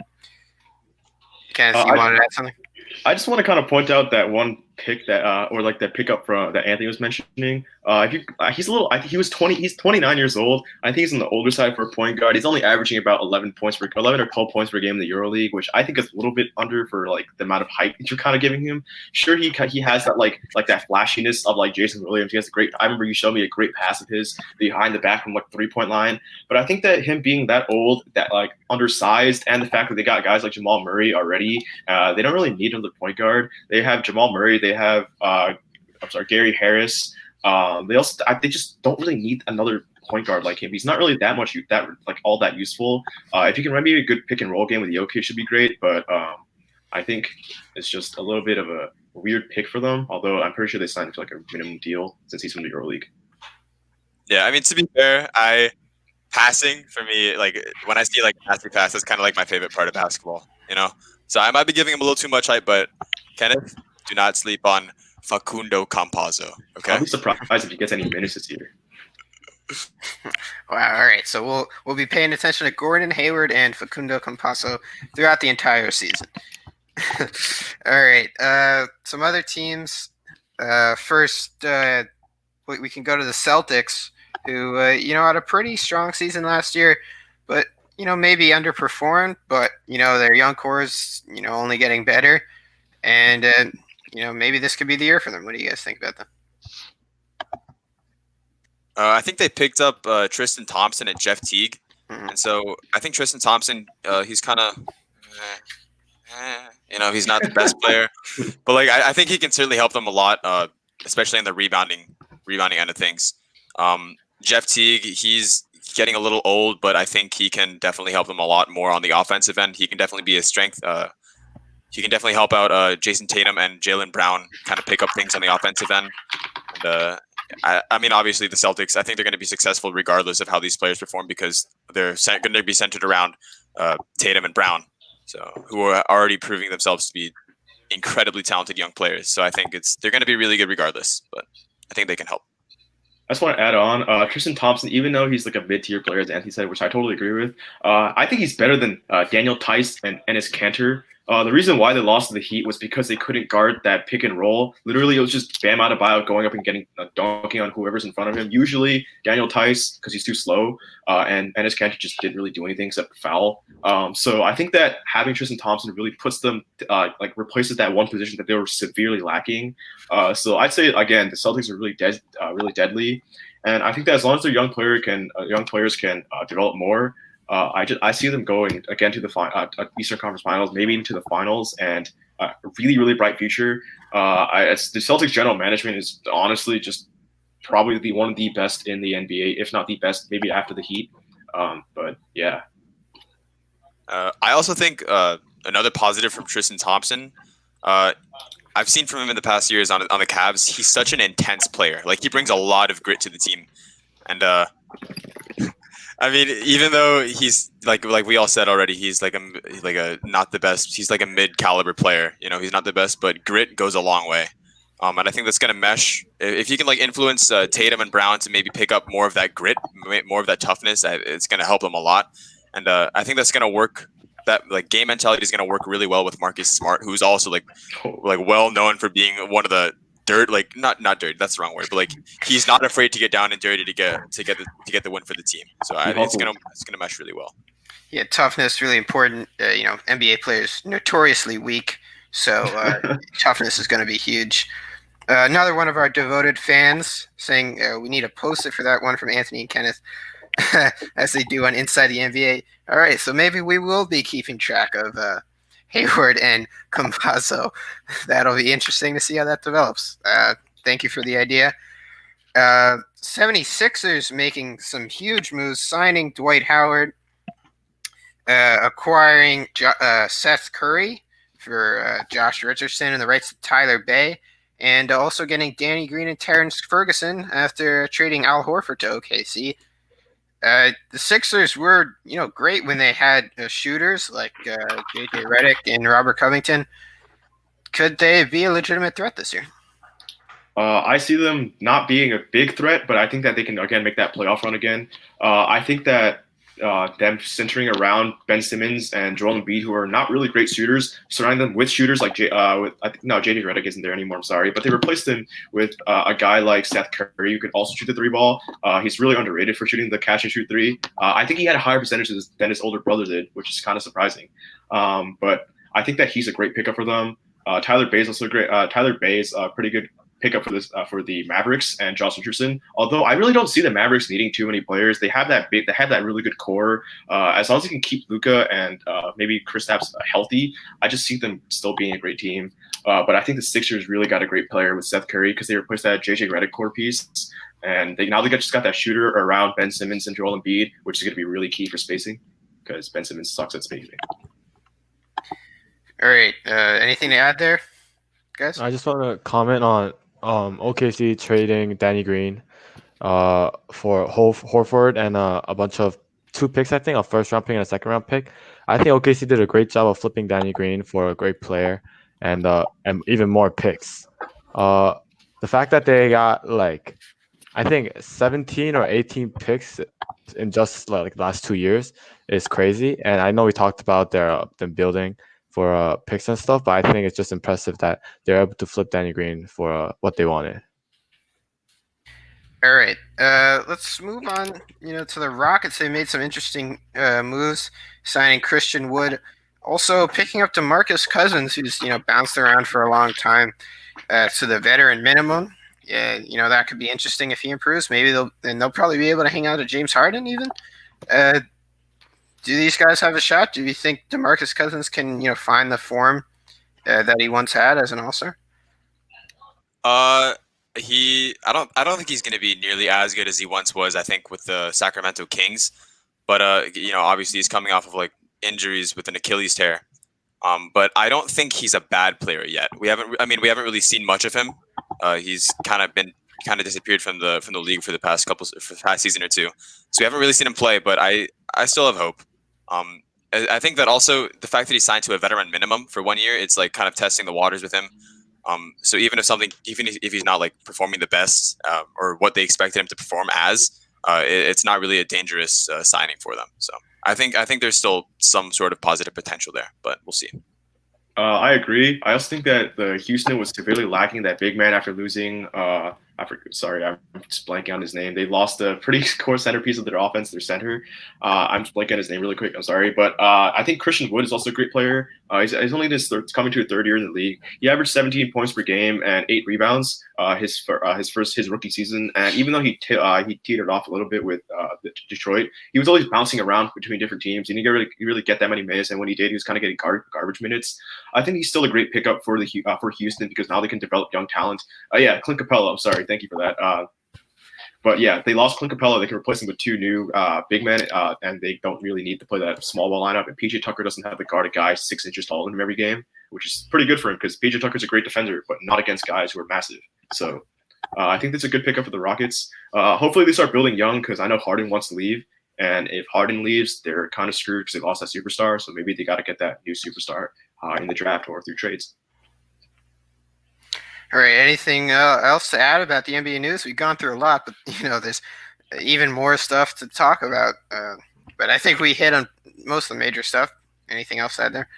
Kenneth, you wanted to add something? I just want to kind of point out that one pick that, or like that pickup from that Anthony was mentioning. He's a little. I think he was 20. He's 29 years old. I think he's on the older side for a point guard. He's only averaging about 11 or 12 points per game in the EuroLeague, which I think is a little bit under for like the amount of hype that you're kind of giving him. Sure, he has that like that flashiness of like Jason Williams. He has a great. I remember you showed me a great pass of his behind the back from like 3-point line. But I think that him being that old, that like undersized, and the fact that they got guys like Jamal Murray already, they don't really need another point guard. They have Jamal Murray. They have Gary Harris. They just don't really need another point guard like him. He's not really that much all that useful. If you can run me a good pick and roll game with Jokic, should be great. But I think it's just a little bit of a weird pick for them. Although I'm pretty sure they signed for like a minimum deal since he's from the EuroLeague. Yeah, I mean, to be fair, passing for me, like when I see like passing pass, that's kind of like my favorite part of basketball, you know. So I might be giving him a little too much hype, but Kenneth, do not sleep on Facundo Campazzo. Okay. I'll be surprised if he gets any minutes this year. Wow. All right. So we'll be paying attention to Gordon Hayward and Facundo Campazzo throughout the entire season. All right. Some other teams. First, we can go to the Celtics, who had a pretty strong season last year, but maybe underperformed. But their young core is only getting better, and maybe this could be the year for them. What do you guys think about them? I think they picked up Tristan Thompson and Jeff Teague, and so I think Tristan Thompson, he's kind of, he's not the best player, but like I think he can certainly help them a lot, especially in the rebounding end of things. Jeff Teague, he's getting a little old, but I think he can definitely help them a lot more on the offensive end. He can definitely be a strength. He can definitely help out Jason Tatum and Jaylen Brown kind of pick up things on the offensive end. And I mean, obviously the Celtics, I think they're going to be successful regardless of how these players perform because they're going to be centered around Tatum and Brown, so who are already proving themselves to be incredibly talented young players. So I think they're going to be really good regardless, but I think they can help. I just want to add on, Tristan Thompson, even though he's like a mid-tier player, as Anthony said, which I totally agree with, I think he's better than Daniel Tice and Enes Kanter. The reason why they lost to the Heat was because they couldn't guard that pick and roll. Literally, it was just Bam Adebayo going up and getting dunking on whoever's in front of him. Usually, Daniel Tice, because he's too slow, and Enes Kanter just didn't really do anything except foul. So I think that having Tristan Thompson really puts them, replaces that one position that they were severely lacking. So I'd say, again, the Celtics are really deadly. And I think that as long as their young players can develop more, I see them going again to the Eastern Conference Finals, maybe into the finals, and a really bright future. The Celtics general management is honestly just probably one of the best in the NBA, if not the best, maybe after the Heat. But yeah. I also think another positive from Tristan Thompson, I've seen from him in the past years on the Cavs, he's such an intense player. Like he brings a lot of grit to the team, and I mean, even though he's like we all said already, he's like a not the best. He's like a mid-caliber player. He's not the best, but grit goes a long way. And I think that's gonna mesh. If you can influence Tatum and Brown to maybe pick up more of that grit, more of that toughness, it's gonna help them a lot. And I think that's gonna work. That game mentality is gonna work really well with Marcus Smart, who's also like well known for being one of the not dirty, that's the wrong word, but he's not afraid to get down and dirty to get the win for the team. So it's gonna mesh really well. Yeah, toughness really important. NBA players notoriously weak, so toughness is going to be huge. Another one of our devoted fans saying we need a post-it for that one from Anthony and Kenneth, as they do on Inside the NBA. All right, so maybe we will be keeping track of Hayward and Campazzo. That'll be interesting to see how that develops. Thank you for the idea. 76ers making some huge moves, signing Dwight Howard, acquiring Seth Curry for Josh Richardson and the rights to Tyler Bay, and also getting Danny Green and Terrence Ferguson after trading Al Horford to OKC. The Sixers were, great when they had shooters like JJ Redick and Robert Covington. Could they be a legitimate threat this year? I see them not being a big threat, but I think that they can again make that playoff run again. I think that them centering around Ben Simmons and Joel Embiid, who are not really great shooters, surrounding them with shooters like JJ Redick isn't there anymore. I'm sorry, but they replaced him with a guy like Seth Curry who could also shoot the three ball. He's really underrated for shooting the catch and shoot three. I think he had a higher percentage than his older brother did, which is kind of surprising. But I think that he's a great pickup for them. Tyler Bay is also great. Tyler Bay is a pretty good pickup for the Mavericks and Josh Richardson. Although I really don't see the Mavericks needing too many players. They have that really good core. As long as they can keep Luka and maybe Kristaps healthy, I just see them still being a great team. But I think the Sixers really got a great player with Seth Curry because they replaced that JJ Redick core piece, and they just got that shooter around Ben Simmons and Joel Embiid, which is going to be really key for spacing because Ben Simmons sucks at spacing. All right. Anything to add there, guys? I just want to comment on OKC trading Danny Green for Horford and a bunch of 2 picks, I think, a first round pick and a second round pick. I think OKC did a great job of flipping Danny Green for a great player and even more picks. The fact that they got like I think 17 or 18 picks in just like the last 2 years is crazy. And I know we talked about them building for picks and stuff, but I think it's just impressive that they're able to flip Danny Green for what they wanted. All right. Let's move on. To the Rockets. They made some interesting moves, signing Christian Wood, also picking up DeMarcus Cousins, who's bounced around for a long time, to the veteran minimum. Yeah, that could be interesting if he improves. Maybe they'll probably be able to hang out at James Harden even. Do these guys have a shot? Do you think DeMarcus Cousins can find the form that he once had as an All-Star? I don't think he's going to be nearly as good as he once was. I think with the Sacramento Kings, but obviously he's coming off of like injuries with an Achilles tear. But I don't think he's a bad player yet. We haven't really seen much of him. He's kind of disappeared from the league for the past season or two. So we haven't really seen him play. But I still have hope. I think that also the fact that he signed to a veteran minimum for 1 year, it's like kind of testing the waters with him. So even if he's not like performing the best or what they expected him to perform as, it's not really a dangerous signing for them. So I think there's still some sort of positive potential there, but we'll see. I agree. I also think that the Houston was severely lacking that big man after losing. I'm just blanking on his name. They lost a pretty core centerpiece of their offense, their center. I'm just blanking on his name really quick. I'm sorry, but I think Christian Wood is also a great player. He's only coming to a third year in the league. He averaged 17 points per game and 8 rebounds his rookie season. And even though he teetered off a little bit with Detroit, he was always bouncing around between different teams. He didn't really get that many minutes, and when he did, he was kind of getting garbage minutes. I think he's still a great pickup for Houston because now they can develop young talent. Clint Capella. I'm sorry, thank you for that. But yeah, they lost Clint Capella. They can replace him with 2 new big men, and they don't really need to play that small ball lineup. And PJ Tucker doesn't have to guard a guy 6 inches taller than him every game, which is pretty good for him because PJ Tucker's a great defender, but not against guys who are massive. So I think that's a good pickup for the Rockets. Hopefully they start building young because I know Harden wants to leave. And if Harden leaves, they're kind of screwed because they lost that superstar. So maybe they got to get that new superstar in the draft or through trades. All right. Anything else to add about the NBA news? We've gone through a lot, but there's even more stuff to talk about. But I think we hit on most of the major stuff. Anything else to add there?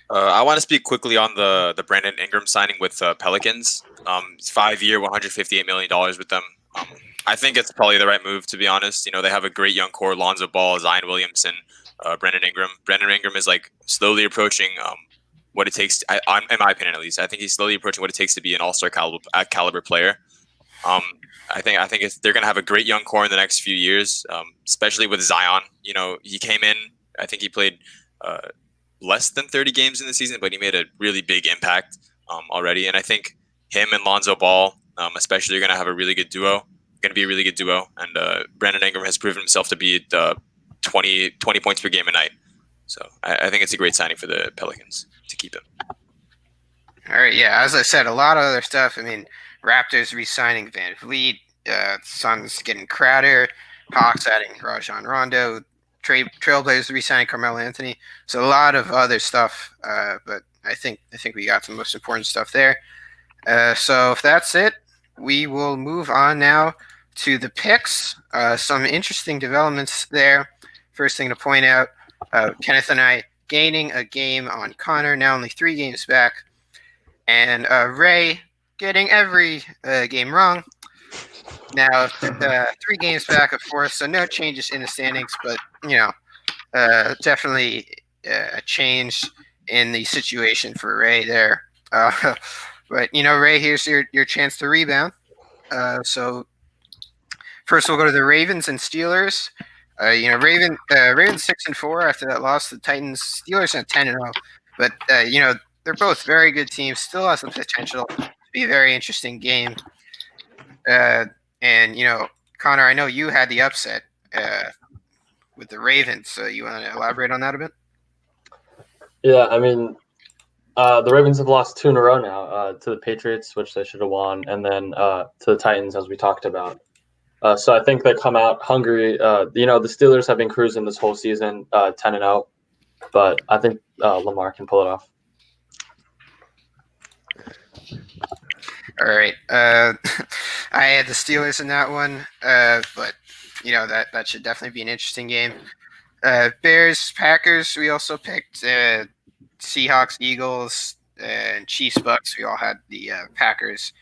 I want to speak quickly on the Brandon Ingram signing with Pelicans. 5-year, $158 million with them. I think it's probably the right move, to be honest. They have a great young core: Lonzo Ball, Zion Williamson, Brandon Ingram. Brandon Ingram is like slowly approaching what it takes. In my opinion, at least, I think he's slowly approaching what it takes to be an all-star caliber player. I think they're going to have a great young core in the next few years, especially with Zion. He came in. I think he played less than 30 games in the season, but he made a really big impact already. And I think him and Lonzo Ball, especially, are going to have a really good duo. Going to be a really good duo. And Brandon Ingram has proven himself to be 20 points per game a night. So I think it's a great signing for the Pelicans to keep him. All right, yeah. As I said, a lot of other stuff. I mean, Raptors re-signing Van Vliet, Suns getting Crowder, Hawks adding Rajon Rondo, Trailblazers re-signing Carmelo Anthony. So a lot of other stuff, but I think we got the most important stuff there. So if that's it, we will move on now to the picks. Some interesting developments there. First thing to point out, Kenneth and I gaining a game on Connor, now only 3 games back. And Ray getting every game wrong. Now 3 games back, of course, so no changes in the standings, but definitely a change in the situation for Ray there. But Ray, here's your chance to rebound. So first we'll go to the Ravens and Steelers. Ravens 6-4 after that loss to the Titans. Steelers at 10-0, but they're both very good teams. Still has the potential to be a very interesting game. And Connor, I know you had the upset with the Ravens, so you want to elaborate on that a bit? Yeah, I mean, The Ravens have lost 2 in a row now to the Patriots, which they should have won, and then to the Titans, as we talked about. So I think they come out hungry. The Steelers have been cruising this whole season, 10-0, but I think Lamar can pull it off. All right. I had the Steelers in that one, but that should definitely be an interesting game. Bears, Packers. We also picked Seahawks, Eagles, and Chiefs, Bucks. We all had the Packers,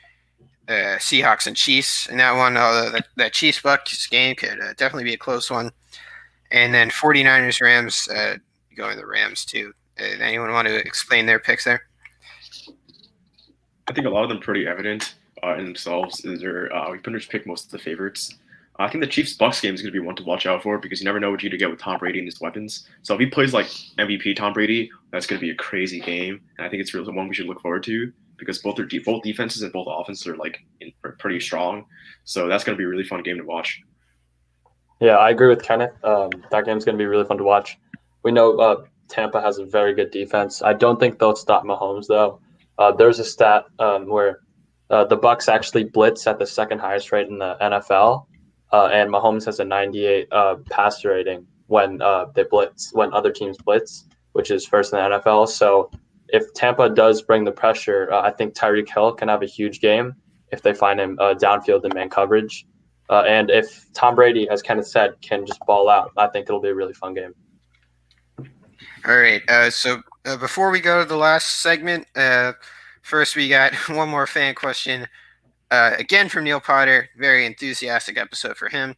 Seahawks, and Chiefs in that one. Although that Chiefs Bucks game could definitely be a close one. And then 49ers, Rams. Going the Rams too. Anyone want to explain their picks there? I think a lot of them pretty evident in themselves. We pretty much pick most of the favorites. I think the Chiefs-Bucks game is going to be one to watch out for because you never know what you're going to get with Tom Brady and his weapons. So if he plays like MVP Tom Brady, that's going to be a crazy game. And I think it's really one we should look forward to because both defenses and both offenses are pretty strong. So that's going to be a really fun game to watch. Yeah, I agree with Kenneth. That game's going to be really fun to watch. We know Tampa has a very good defense. I don't think they'll stop Mahomes, though. There's a stat where the Bucks actually blitz at the second highest rate in the NFL, and Mahomes has a 98 passer rating when when other teams blitz, which is first in the NFL. So if Tampa does bring the pressure, I think Tyreek Hill can have a huge game if they find him downfield in man coverage. And if Tom Brady, as Kenneth said, can just ball out, I think it'll be a really fun game. All right. So before we go to the last segment, first we got one more fan question. Again from Neil Potter. Very enthusiastic episode for him.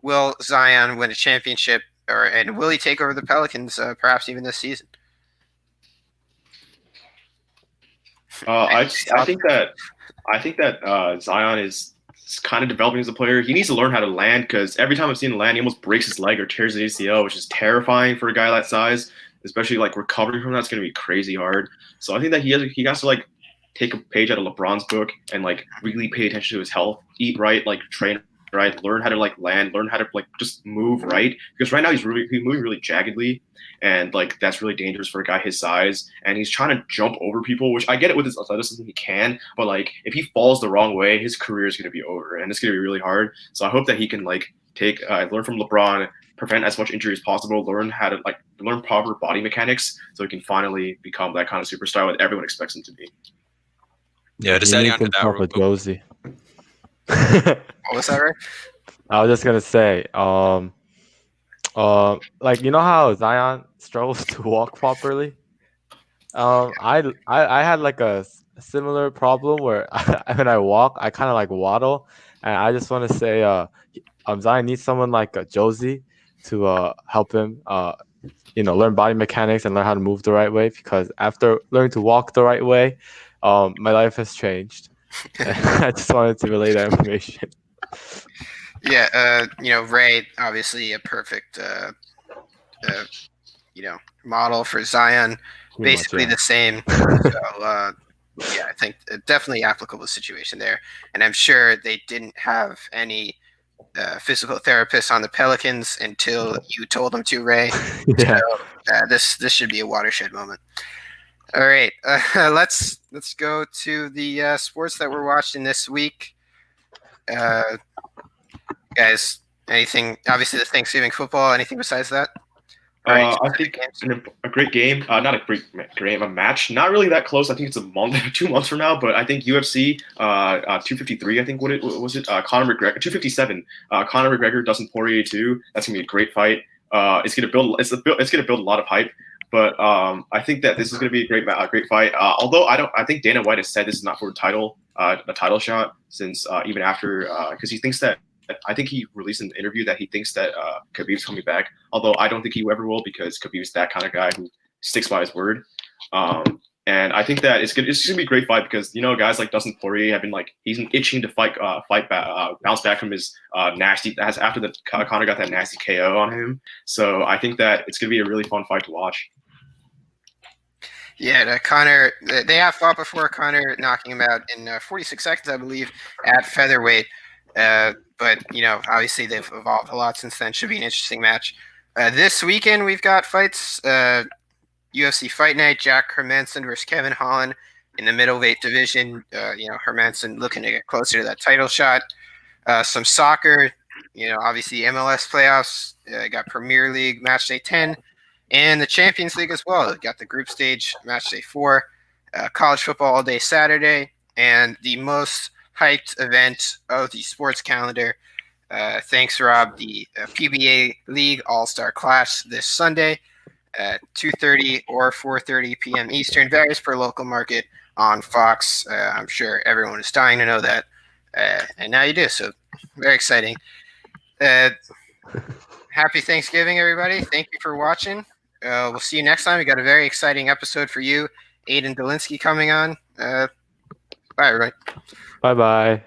Will Zion win a championship, and will he take over the Pelicans, perhaps even this season? I think that Zion is kind of developing as a player. He needs to learn how to land because every time I've seen him land, he almost breaks his leg or tears his ACL, which is terrifying for a guy that size. Especially like recovering from that's going to be crazy hard. So I think that he has to like take a page out of LeBron's book and like really pay attention to his health, eat right, like train right, learn how to like land, learn how to like just move right. Because right now he's moving really jaggedly, and like that's really dangerous for a guy his size. And he's trying to jump over people, which I get it with his athleticism, he can, but like if he falls the wrong way, his career is going to be over, and it's going to be really hard. So I hope that he can like learn from LeBron, prevent as much injury as possible, learn proper body mechanics so he can finally become that kind of superstar that everyone expects him to be. Yeah, just adding on to that. With Boise. What was that, right? I was just gonna say, like how Zion struggles to walk properly. I had like a similar problem where when I walk, I kind of like waddle, and I just want to say, Zion needs someone like Josie to help him, learn body mechanics and learn how to move the right way. Because after learning to walk the right way, my life has changed. I just wanted to relay that information. Yeah, Ray, obviously a perfect, model for Zion. Basically the same. So, yeah, I think definitely applicable situation there. And I'm sure they didn't have any physical therapists on the Pelicans until you told them to, Ray. Yeah. So, this should be a watershed moment. All right, let's go to the sports that we're watching this week. Guys, anything? Obviously, the Thanksgiving football. Anything besides that? I think a great game. Not a great game, a match. Not really that close. I think it's a month, 2 months from now. But I think UFC 253. I think what was it? Conor McGregor 257. Conor McGregor, Dustin Poirier 2. That's gonna be a great fight. It's gonna build a lot of hype. But I think that this is gonna be a great fight. Although I think Dana White has said this is not for a title shot since even after because he thinks that. I think he released an interview that he thinks that Khabib's coming back, although I don't think he ever will because Khabib's that kind of guy who sticks by his word. And I think that it's just gonna be a great fight because guys like Dustin Poirier have been he's itching to bounce back from his nasty after the Conor got that nasty KO on him. So I think that it's gonna be a really fun fight to watch. Yeah, Conor. They have fought before. Conor knocking him out in 46 seconds, I believe, at featherweight. But obviously they've evolved a lot since then. Should be an interesting match. This weekend we've got fights. UFC Fight Night, Jack Hermanson versus Kevin Holland in the middleweight division. Hermanson looking to get closer to that title shot. Some soccer, obviously MLS playoffs. Got Premier League match day 10 and the Champions League as well. Got the group stage match day 4. College football all day Saturday, and the most hyped event of the sports calendar. Thanks, Rob. The PBA League All-Star Clash this Sunday at 2:30 or 4:30 p.m. Eastern, varies per local market on Fox. I'm sure everyone is dying to know that, and now you do. So very exciting. Happy Thanksgiving, everybody. Thank you for watching. We'll see you next time. We got a very exciting episode for you. Aiden Dolinsky coming on. Bye, everybody. Bye bye.